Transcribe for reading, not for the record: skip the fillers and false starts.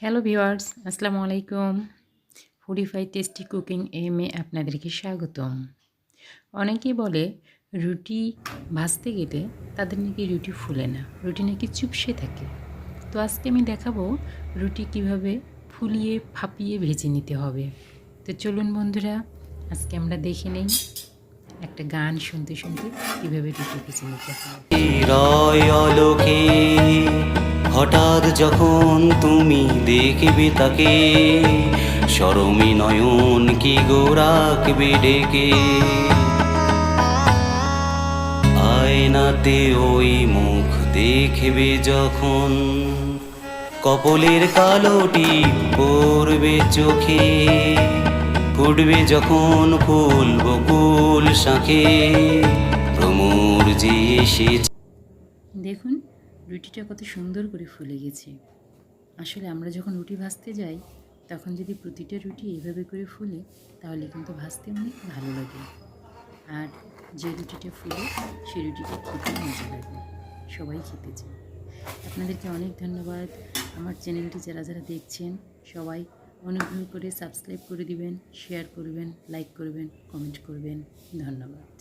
Hello viewers, আসসালামু আলাইকুম। ফুডিফাই tasty cooking এমে আপনাদেরকে স্বাগতম। অনেকেই বলে রুটি ভাজতে গেলে তাদের নাকি রুটি ফুলে না, রুটি নাকি চুপসে থাকে। তো আজকে আমি দেখাবো রুটি কিভাবে ফুলিয়ে ফাঁপিয়ে ভেজে নিতে হবে। তো চলুন বন্ধুরা, আজকে আমরা দেখে নেই একটা গান শুনতে শুনতে কীভাবে রুটি ভেজে নিতে হয়। আলোকে হঠাৎ যখন তুমি দেখবে তাকে, শরমে নয়ন কি গো রাখবে ডেকে। আয়নাতে ওই মুখ দেখবে যখন, কপলের কালোটি পড়বে চোখে, ফুটবে যখন ফুল বকুল শাঁখে, ভ্রমর যে এসেছে। দেখুন রুটিটা কত সুন্দর করে ফুলে গেছে। আসলে আমরা যখন রুটি ভাজতে যাই তখন যদি প্রতিটা রুটি এইভাবে করে ফুলে তাহলে কিন্তু ভাজতে অনেক ভালো লাগে। আর যে রুটিটা ফুলে সেই রুটিটা খেতে মজা লাগে, সবাই খেতে চায়। আপনাদেরকে অনেক ধন্যবাদ। আমার চ্যানেলটি যারা যারা দেখছেন সবাই অনুগ্রহ করে সাবস্ক্রাইব করে দিবেন, শেয়ার করবেন, লাইক করবেন, কমেন্ট করবেন। ধন্যবাদ।